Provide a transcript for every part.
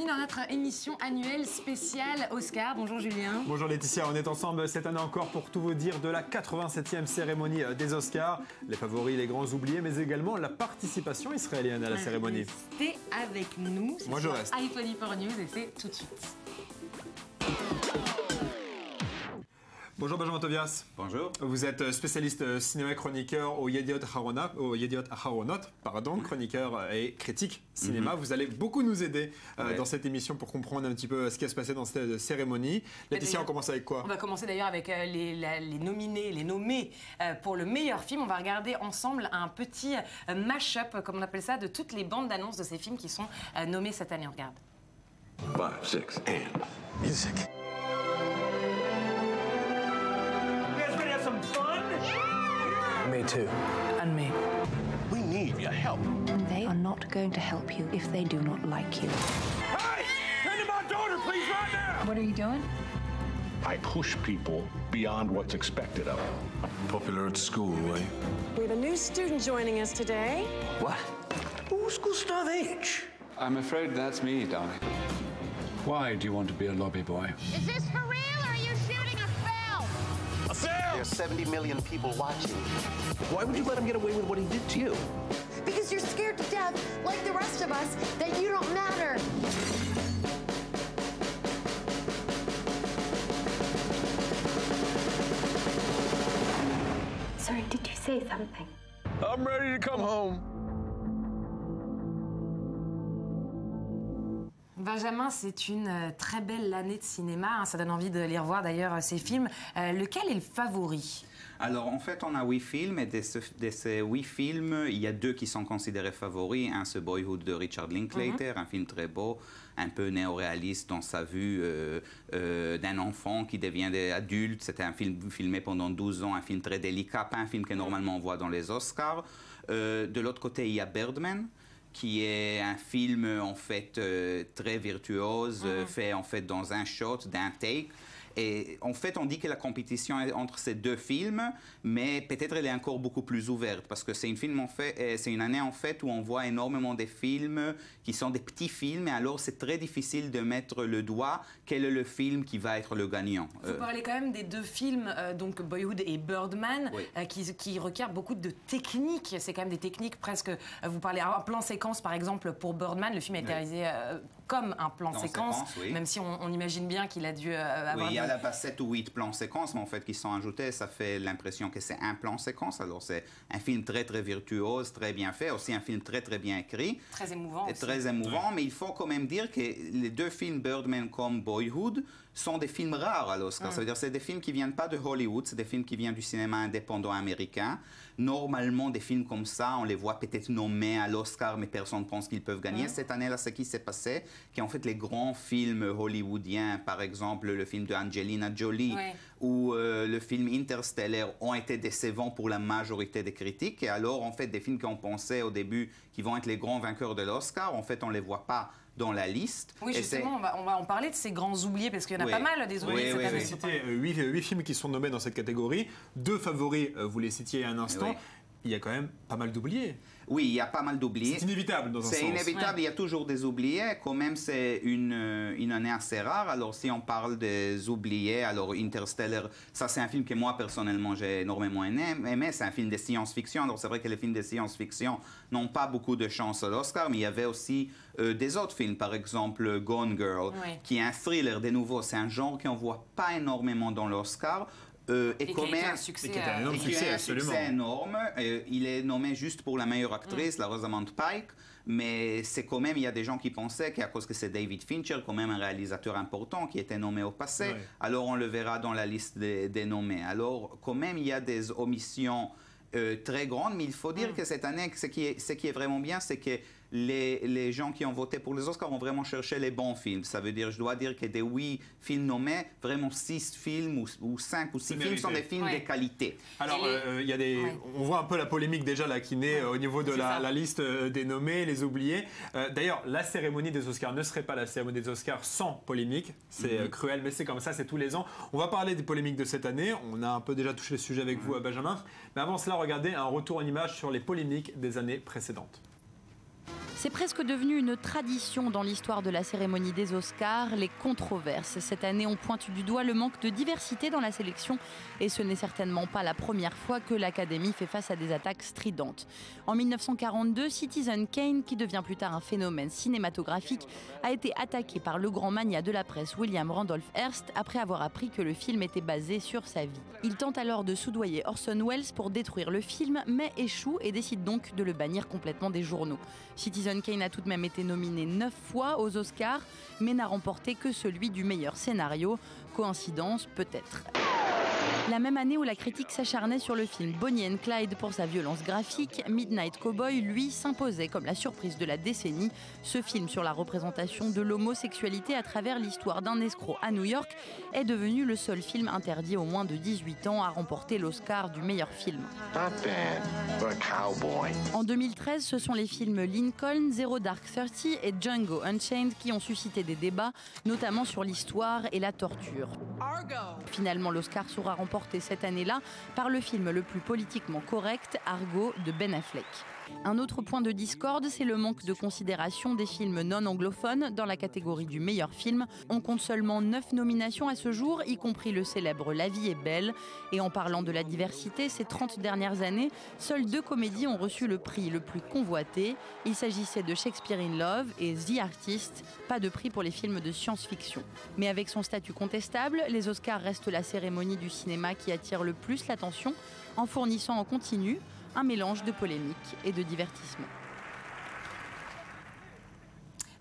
dans notre émission annuelle spéciale Oscar. Bonjour Julien. Bonjour Laetitia, on est ensemble cette année encore pour tout vous dire de la 87e cérémonie des Oscars. Les favoris, les grands oubliés, mais également la participation israélienne à la cérémonie. Restez avec nous. Moi je reste. iPhone News et c'est tout de suite. Bonjour Benjamin Tobias. Bonjour. Vous êtes spécialiste cinéma chroniqueur au Yediot Aharonot, chroniqueur et critique cinéma. Vous allez beaucoup nous aider dans cette émission pour comprendre un petit peu ce qui va se passer dans cette cérémonie. Laetitia, on commence avec quoi? On va commencer d'ailleurs avec les nominés, les nommés pour le meilleur film. On va regarder ensemble un petit mash-up, comme on appelle ça, de toutes les bandes d'annonces de ces films qui sont nommés cette année. On regarde. 5, 6, and music. Me too. And me. We need your help. They are not going to help you if they do not like you. Hey! Tend to my daughter, please, right now! What are you doing? I push people beyond what's expected of them. Popular at school, eh? We have a new student joining us today. What? Who's Gustav H? I'm afraid that's me, darling. Why do you want to be a lobby boy? Is this for real, or are you shooting a film? A film! There's 70 million people watching. Why would you let him get away with what he did to you? Because you're scared to death, like the rest of us, that you don't matter. Sorry, did you say something? I'm ready to come home. Benjamin, c'est une très belle année de cinéma. Ça donne envie de les revoir d'ailleurs, ces films. Lequel est le favori? Alors, en fait, on a 8 films, et de ces 8 films, il y a 2 qui sont considérés favoris. Un, c'est Boyhood de Richard Linklater, un film très beau, un peu néo-réaliste dans sa vue d'un enfant qui devient adulte. C'était un film filmé pendant 12 ans, un film très délicat, pas un film que normalement on voit dans les Oscars. De l'autre côté, il y a Birdman, qui est un film en fait très virtuose, fait en fait dans un shot, d'un take. Et en fait, on dit que la compétition est entre ces 2 films, mais peut-être elle est encore beaucoup plus ouverte, parce que c'est c'est une année en fait où on voit énormément de films qui sont des petits films, et alors c'est très difficile de mettre le doigt quel est le film qui va être le gagnant. Vous parlez quand même des 2 films, donc Boyhood et Birdman, qui requièrent beaucoup de techniques. C'est quand même des techniques presque. Vous parlez un plan séquence par exemple pour Birdman. Le film a été réalisé comme un plan séquence, même si on imagine bien qu'il a dû avoir. Il y a là-bas 7 ou 8 plans séquences, mais en fait, qui sont ajoutés, ça fait l'impression que c'est un plan séquence. Alors, c'est un film très, très virtuose, très bien fait, aussi un film très, très bien écrit. Très émouvant. Très émouvant, mais il faut quand même dire que les 2 films, Birdman comme Boyhood, sont des films rares à l'Oscar. Ça veut dire que c'est des films qui viennent pas de Hollywood, c'est des films qui viennent du cinéma indépendant américain. Normalement, des films comme ça, on les voit peut-être nommés à l'Oscar, mais personne ne pense qu'ils peuvent gagner. Cette année-là, ce qui s'est passé, qu'en fait, les grands films hollywoodiens, par exemple, le film de Angelina Jolie ou le film Interstellar, ont été décevants pour la majorité des critiques. Et alors, en fait, des films qu'on pensait au début qui vont être les grands vainqueurs de l'Oscar, en fait, on les voit pas dans la liste. Oui, justement, on va en parler de ces grands oubliés, parce qu'il y en a pas mal des oubliés cette année. Vous citez 8 films qui sont nommés dans cette catégorie. 2 favoris, vous les citiez il y a un instant. Il y a quand même pas mal d'oubliés. Oui, il y a pas mal d'oubliés. C'est inévitable dans un sens. C'est inévitable, il y a toujours des oubliés. Quand même, c'est une année assez rare. Alors, si on parle des oubliés, alors Interstellar, ça c'est un film que moi, personnellement, j'ai énormément aimé. C'est un film de science-fiction. Alors, c'est vrai que les films de science-fiction n'ont pas beaucoup de chance à l'Oscar, mais il y avait aussi des autres films. Par exemple, Gone Girl, qui est un thriller. De nouveau, c'est un genre qu'on ne voit pas énormément dans l'Oscar. Et qui a été un succès, énorme. Il est nommé juste pour la meilleure actrice, la Rosamund Pike, mais c'est quand même, il y a des gens qui pensaient qu'à cause que c'est David Fincher, quand même un réalisateur important qui était nommé au passé, alors on le verra dans la liste des nommés. Alors quand même, il y a des omissions très grandes, mais il faut dire que cette année, ce qui est vraiment bien, c'est que les gens qui ont voté pour les Oscars ont vraiment cherché les bons films. Ça veut dire, je dois dire que des 8 films nommés, vraiment 6 films ou 5 ou 6 films sont des films de qualité. Alors, il y a on voit un peu la polémique déjà là qui naît au niveau de la liste des nommés, les oubliés. D'ailleurs, la cérémonie des Oscars ne serait pas la cérémonie des Oscars sans polémique. C'est cruel, mais c'est comme ça, c'est tous les ans. On va parler des polémiques de cette année. On a un peu déjà touché le sujet avec vous, Benjamin. Mais avant cela, regardez un retour en image sur les polémiques des années précédentes. C'est presque devenu une tradition dans l'histoire de la cérémonie des Oscars, les controverses. Cette année, on pointe du doigt le manque de diversité dans la sélection et ce n'est certainement pas la première fois que l'Académie fait face à des attaques stridentes. En 1942, Citizen Kane, qui devient plus tard un phénomène cinématographique, a été attaqué par le grand magnat de la presse William Randolph Hearst après avoir appris que le film était basé sur sa vie. Il tente alors de soudoyer Orson Welles pour détruire le film, mais échoue et décide donc de le bannir complètement des journaux. Citizen Kane a tout de même été nominé 9 fois aux Oscars, mais n'a remporté que celui du meilleur scénario. Coïncidence, peut-être. La même année où la critique s'acharnait sur le film Bonnie and Clyde pour sa violence graphique, Midnight Cowboy, lui, s'imposait comme la surprise de la décennie. Ce film sur la représentation de l'homosexualité à travers l'histoire d'un escroc à New York est devenu le seul film interdit aux moins de 18 ans à remporter l'Oscar du meilleur film. En 2013, ce sont les films Lincoln, Zero Dark Thirty et Django Unchained qui ont suscité des débats, notamment sur l'histoire et la torture. Finalement, l'Oscar sera remporté cette année-là par le film le plus politiquement correct, Argo, de Ben Affleck. Un autre point de discorde, c'est le manque de considération des films non anglophones dans la catégorie du meilleur film. On compte seulement 9 nominations à ce jour, y compris le célèbre La vie est belle. Et en parlant de la diversité, ces 30 dernières années, seules 2 comédies ont reçu le prix le plus convoité. Il s'agissait de Shakespeare in Love et The Artist, pas de prix pour les films de science-fiction. Mais avec son statut contestable, les Oscars restent la cérémonie du cinéma qui attire le plus l'attention, en fournissant en continu un mélange de polémique et de divertissement.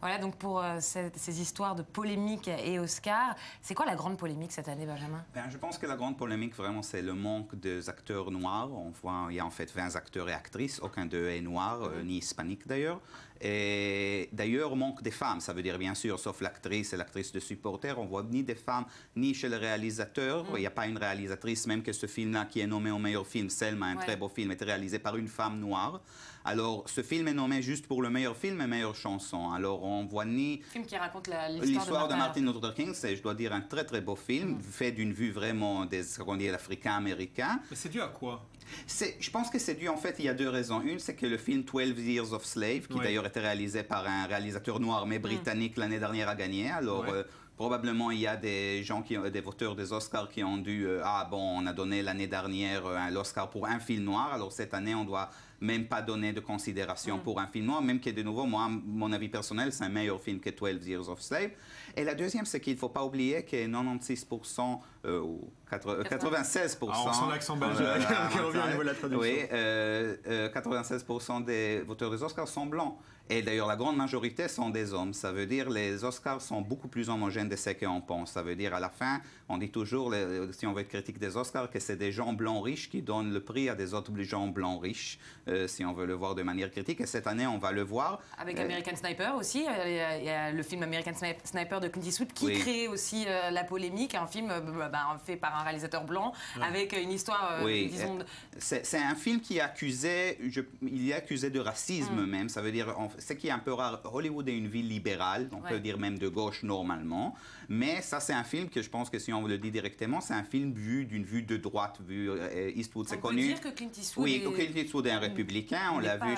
Voilà donc pour ces histoires de polémique et Oscar. C'est quoi la grande polémique cette année, Benjamin? Je pense que la grande polémique, vraiment, c'est le manque des acteurs noirs. On voit, il y a en fait 20 acteurs et actrices, aucun d'eux est noir, ni hispanique d'ailleurs. Et d'ailleurs, manque des femmes, ça veut dire bien sûr, sauf l'actrice et l'actrice de supporter, on voit ni des femmes, ni chez le réalisateur. Il n'y a pas une réalisatrice, même que ce film-là, qui est nommé au meilleur film, Selma, un très beau film, est réalisé par une femme noire. Alors, ce film est nommé juste pour le meilleur film et meilleure chanson. Alors, on voit ni... Film qui raconte l'histoire de Martin Luther King, c'est, je dois dire, un très très beau film, fait d'une vue vraiment des Africains-Américains. Mais c'est dû à quoi? Je pense que c'est dû, en fait, il y a 2 raisons. Une, c'est que le film 12 Years of Slave, qui d'ailleurs était réalisé par un réalisateur noir mais britannique l'année dernière, a gagné. Alors, probablement, il y a des gens, des voteurs des Oscars qui ont dû... ah bon, on a donné l'année dernière l'Oscar pour un film noir, alors cette année, on doit même pas donner de considération pour un film noir, même que de nouveau, moi, mon avis personnel, c'est un meilleur film que 12 Years of Slave. Et la deuxième, c'est qu'il ne faut pas oublier que 96% ou 96%... on sent l'accent belge qui revient au niveau de la traduction. Oui, 96% des voteurs des Oscars sont blancs. Et d'ailleurs, la grande majorité sont des hommes. Ça veut dire que les Oscars sont beaucoup plus homogènes de ce qu'on pense. Ça veut dire, à la fin, on dit toujours, si on veut être critique des Oscars, que c'est des gens blancs riches qui donnent le prix à des autres gens blancs riches, si on veut le voir de manière critique. Et cette année, on va le voir. Avec American Sniper aussi. Il y a le film American Sniper de Clint Eastwood qui crée aussi la polémique. Un film fait par un réalisateur blanc avec une histoire, disons... C'est un film qui est accusé, il est accusé de racisme même. Ça veut dire... Ce qui est un peu rare, Hollywood est une ville libérale, on peut dire même de gauche normalement, mais ça c'est un film que je pense que si on le dit directement, c'est un film vu d'une vue de droite, Eastwood, c'est connu. On peut dire que Clint Eastwood Clint Eastwood est un républicain, on l'a vu,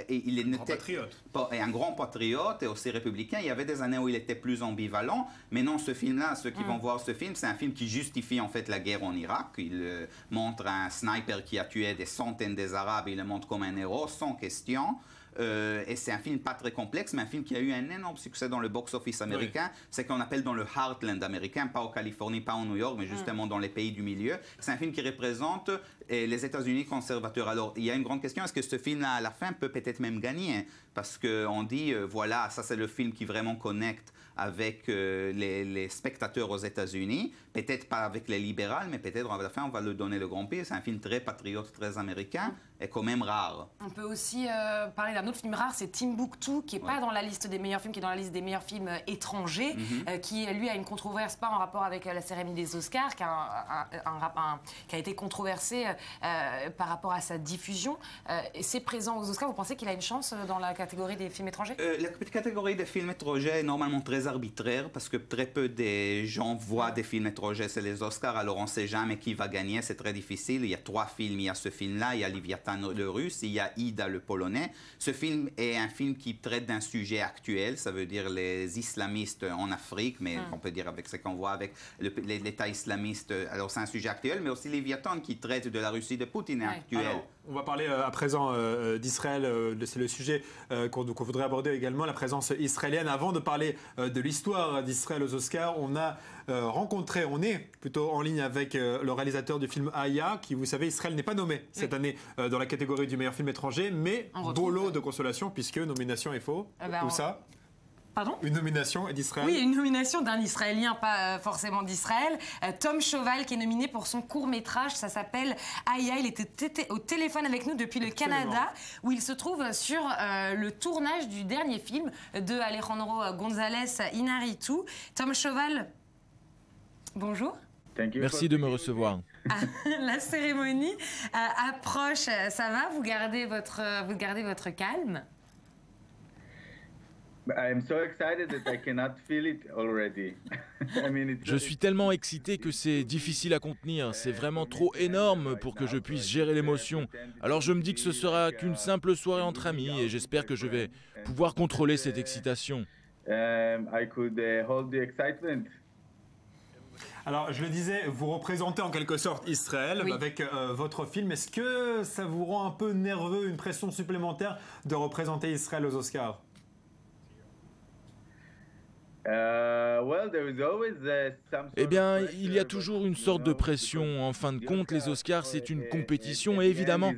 il est un grand patriote et aussi républicain. Il y avait des années où il était plus ambivalent, mais non, ce film-là, ceux qui vont voir ce film, c'est un film qui justifie en fait la guerre en Irak. Il montre un sniper qui a tué des centaines des Arabes, il le montre comme un héros, sans question. Et c'est un film pas très complexe, mais un film qui a eu un énorme succès dans le box-office américain. C'est qu'on appelle dans le heartland américain, pas en Californie, pas en New York, mais justement dans les pays du milieu. C'est un film qui représente les États-Unis conservateurs. Alors, il y a une grande question, est-ce que ce film-là, à la fin, peut peut-être même gagner? Parce qu'on dit, voilà, ça c'est le film qui vraiment connecte avec les spectateurs aux États-Unis, peut-être pas avec les libérales, mais peut-être à la fin on va le donner le grand prix. C'est un film très patriote, très américain et quand même rare. On peut aussi parler d'un autre film rare, c'est Timbuktu, qui n'est pas dans la liste des meilleurs films, qui est dans la liste des meilleurs films étrangers, qui lui a une controverse, pas en rapport avec la cérémonie des Oscars, qui a été controversé par rapport à sa diffusion. C'est présent aux Oscars, vous pensez qu'il a une chance dans la catégorie des films étrangers? La catégorie des films étrangers est normalement très arbitraire parce que très peu de gens voient des films étrangers sur les Oscars, alors on ne sait jamais qui va gagner, c'est très difficile. Il y a 3 films, il y a ce film-là, il y a Léviathan le russe, il y a Ida le polonais. Ce film est un film qui traite d'un sujet actuel, ça veut dire les islamistes en Afrique, mais on peut dire avec ce qu'on voit avec l'État islamiste, alors c'est un sujet actuel, mais aussi Léviathan qui traite de la Russie de Poutine actuelle. Alors, on va parler à présent d'Israël, c'est le sujet qu'on voudrait aborder également, la présence israélienne. Avant de parler de l'histoire d'Israël aux Oscars, on est plutôt en ligne avec le réalisateur du film Aya, qui, vous savez, Israël n'est pas nommé cette année dans la catégorie du meilleur film étranger, mais beau lot de consolation, puisque nomination est faux. Où ça ? Pardon ? Une nomination d'Israël. Oui, une nomination d'un Israélien, pas forcément d'Israël. Tom Chauval, qui est nominé pour son court-métrage. Ça s'appelle Aya. Il était au téléphone avec nous depuis le Canada, où il se trouve sur le tournage du dernier film de Alejandro González Iñárritu. Tom Chauval, bonjour. Merci de me recevoir. La cérémonie approche. Ça va ? Vous gardez votre calme ? Je suis tellement excité que c'est difficile à contenir. C'est vraiment trop énorme pour que je puisse gérer l'émotion. Alors je me dis que ce sera qu'une simple soirée entre amis et j'espère que je vais pouvoir contrôler cette excitation. Alors, je le disais, vous représentez en quelque sorte Israël avec votre film. Est-ce que ça vous rend un peu nerveux, une pression supplémentaire de représenter Israël aux Oscars ? Eh bien, il y a toujours une sorte de pression. En fin de compte, les Oscars, c'est une compétition, et évidemment.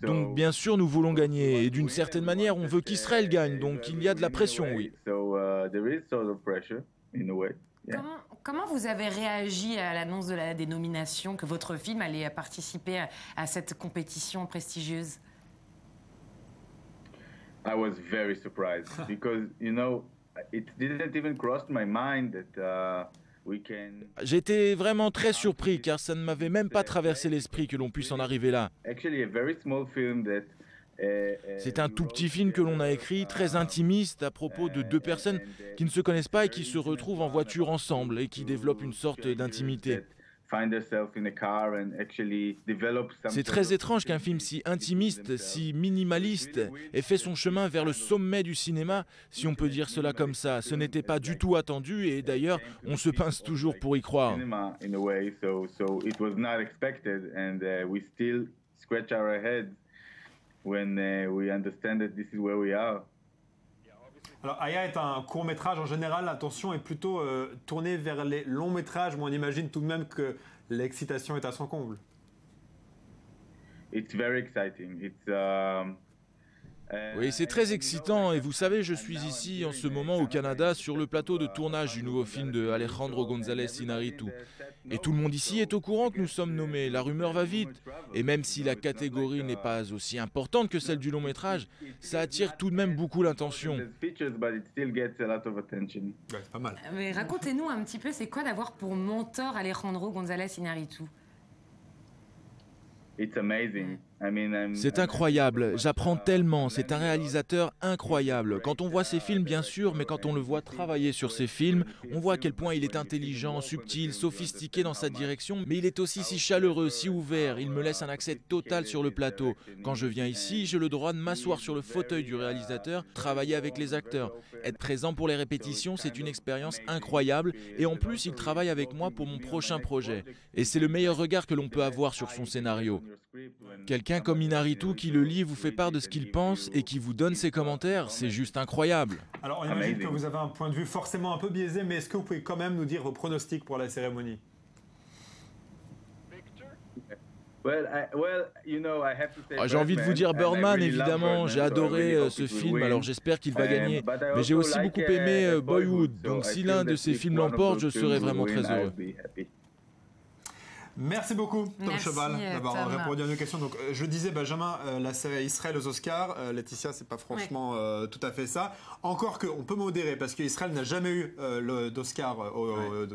Donc, bien sûr, nous voulons gagner. Et d'une certaine manière, on veut qu'Israël gagne. Donc, il y a de la pression, oui. Comment vous avez réagi à l'annonce des nominations, que votre film allait participer à cette compétition prestigieuse ? I was very surprised because, you know, it didn't even cross my mind that we can. J'étais vraiment très surpris car ça ne m'avait même pas traversé l'esprit que l'on puisse en arriver là. Actually, a very small film that. C'est un tout petit film que l'on a écrit, très intimiste, à propos de 2 personnes qui ne se connaissent pas et qui se retrouvent en voiture ensemble et qui développent une sorte d'intimité. C'est très étrange qu'un film si intimiste, si minimaliste, ait fait son chemin vers le sommet du cinéma, si on peut dire cela comme ça. Ce n'était pas du tout attendu et d'ailleurs, on se pince toujours pour y croire. Alors, Aya est un court-métrage. En général, l'attention est plutôt tournée vers les longs-métrages, mais on imagine tout de même que l'excitation est à son comble. Oui, c'est très excitant et vous savez, je suis ici en ce moment au Canada sur le plateau de tournage du nouveau film de Alejandro González Iñárritu. Et tout le monde ici est au courant que nous sommes nommés, la rumeur va vite. Et même si la catégorie n'est pas aussi importante que celle du long métrage, ça attire tout de même beaucoup l'attention. Pas mal. Mais racontez-nous un petit peu, c'est quoi d'avoir pour mentor Alejandro González Iñárritu ? C'est incroyable, j'apprends tellement, c'est un réalisateur incroyable. Quand on voit ses films, bien sûr, mais quand on le voit travailler sur ses films, on voit à quel point il est intelligent, subtil, sophistiqué dans sa direction, mais il est aussi si chaleureux, si ouvert, il me laisse un accès total sur le plateau. Quand je viens ici, j'ai le droit de m'asseoir sur le fauteuil du réalisateur, travailler avec les acteurs. Être présent pour les répétitions, c'est une expérience incroyable, et en plus, il travaille avec moi pour mon prochain projet. Et c'est le meilleur regard que l'on peut avoir sur son scénario. Quelqu'un comme Iñárritu qui le lit vous fait part de ce qu'il pense et qui vous donne ses commentaires, c'est juste incroyable. Alors on imagine que vous avez un point de vue forcément un peu biaisé, mais est-ce que vous pouvez quand même nous dire vos pronostics pour la cérémonie ? J'ai envie de vous dire Birdman, évidemment, j'ai adoré ce film, alors j'espère qu'il va gagner. Mais j'ai aussi beaucoup aimé Boyhood, donc si l'un de ces films l'emporte, je serai vraiment très heureux. Merci beaucoup, Tom Chauval, d'avoir répondu à nos questions. Donc, je disais, Benjamin, la série Israël aux Oscars. Laetitia, c'est pas franchement tout à fait ça. Encore qu'on peut modérer, parce qu'Israël n'a jamais eu d'Oscar,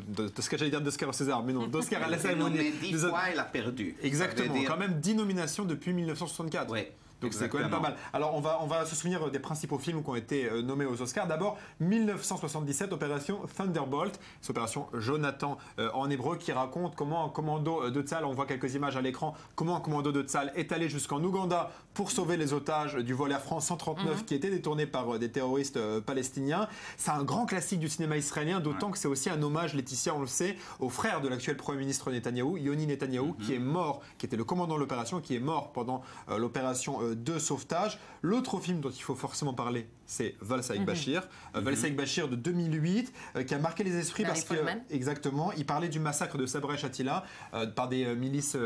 d'Oscar au César, mais non, d'Oscar à la cérémonie. Mais 10 fois, elle a perdu. Exactement, quand même 10 nominations depuis 1964. Ouais. Donc c'est quand même pas mal. Alors on va se souvenir des principaux films qui ont été nommés aux Oscars. D'abord 1977, Opération Thunderbolt, c'est Opération Jonathan en hébreu, qui raconte comment un commando de Tsahal, on voit quelques images à l'écran, comment un commando de Tsahal est allé jusqu'en Ouganda pour sauver les otages du vol Air France 139 qui étaient détournés par des terroristes palestiniens. C'est un grand classique du cinéma israélien, d'autant que c'est aussi un hommage, Laetitia, on le sait, au frère de l'actuel Premier ministre Netanyahou, Yoni Netanyahou, qui est mort, qui était le commandant de l'opération, qui est mort pendant l'opération de sauvetage. L'autre film dont il faut forcément parler, c'est Waltz avec Bachir. Waltz avec Bachir de 2008, qui a marqué les esprits parce que, exactement, il parlait du massacre de Sabra et Shatila par des milices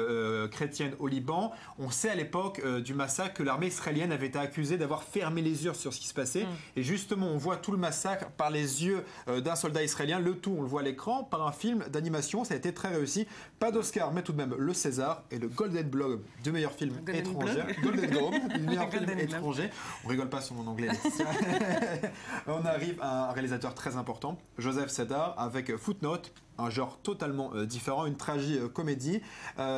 chrétiennes au Liban. On sait à l'époque du massacre que l'armée israélienne avait été accusée d'avoir fermé les yeux sur ce qui se passait. Et justement, on voit tout le massacre par les yeux d'un soldat israélien. Le tout, on le voit à l'écran, par un film d'animation. Ça a été très réussi. Pas d'Oscar, mais tout de même le César et le Golden Globe du meilleur film étranger. Golden Globe du meilleur film étranger. On rigole pas sur mon anglais. On arrive à un réalisateur très important, Joseph Sedar, avec Footnote, un genre totalement différent, une tragicomédie,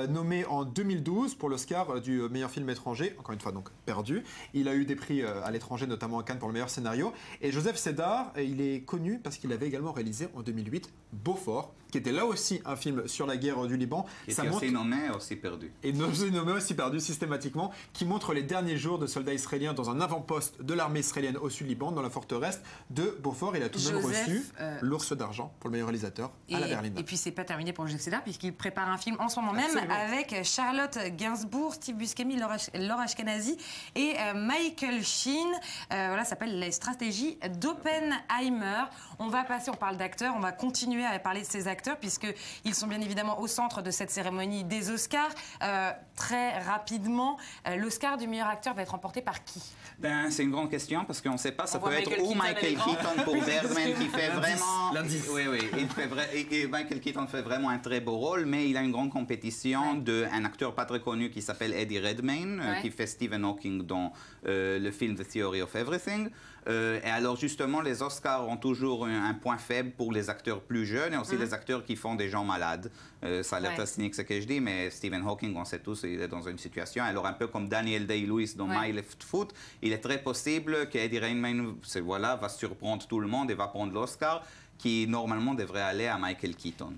nommé en 2012 pour l'Oscar du meilleur film étranger, encore une fois donc perdu. Il a eu des prix à l'étranger, notamment à Cannes pour le meilleur scénario. Et Joseph Sedar, il est connu parce qu'il avait également réalisé en 2008 Beaufort, qui était là aussi un film sur la guerre du Liban. Qui était aussi nommé, aussi perdu. Et nommé aussi perdu systématiquement, qui montre les derniers jours de soldats israéliens dans un avant-poste de l'armée israélienne au sud-Liban, dans la forteresse de Beaufort. Il a tout de même reçu l'Ours d'argent pour le meilleur réalisateur à la Berline. Et puis c'est pas terminé pour Joseph Sedar, puisqu'il prépare un film en ce moment même avec Charlotte Gainsbourg, Steve Buscemi, Laura Ashkenazi et Michael Sheen. Voilà, ça s'appelle Les stratégies d'Oppenheimer. On va passer, on parle d'acteurs, on va continuer à parler de ces acteurs, puisqu'ils sont bien évidemment au centre de cette cérémonie des Oscars. Très rapidement, l'Oscar du meilleur acteur va être remporté par qui? C'est une grande question, parce qu'on ne sait pas, ça peut être ou Michael Keaton pour Birdman, qui fait vraiment... Oui, Michael Keaton fait vraiment un très beau rôle, mais il a une grande compétition d'un acteur pas très connu qui s'appelle Eddie Redmayne, qui fait Stephen Hawking dans le film The Theory of Everything. Et alors justement, les Oscars ont toujours un point faible pour les acteurs plus jeunes et aussi les acteurs qui font des gens malades. Ça a l'air très cynique ce que je dis, mais Stephen Hawking, on sait tous, il est dans une situation. Alors un peu comme Daniel Day-Lewis dans My Left Foot, il est très possible qu'Eddie Redmayne va surprendre tout le monde et va prendre l'Oscar, qui normalement devrait aller à Michael Keaton.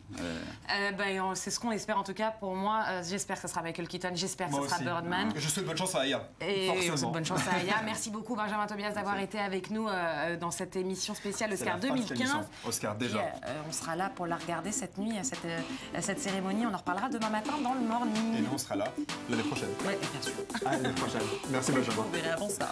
C'est ce qu'on espère en tout cas. Pour moi, j'espère que ce sera Michael Keaton, j'espère que ce sera Birdman. Je souhaite bonne chance à Aya. Et je souhaite bonne chance à Aya. Merci beaucoup Benjamin Tobias d'avoir été avec nous dans cette émission spéciale Oscar 2015. Oscar déjà. On sera là pour la regarder cette nuit, cette cérémonie. On en reparlera demain matin dans le morning. Et nous on sera là l'année prochaine. Oui, bien sûr. L'année prochaine. Merci Benjamin. On verra avant ça.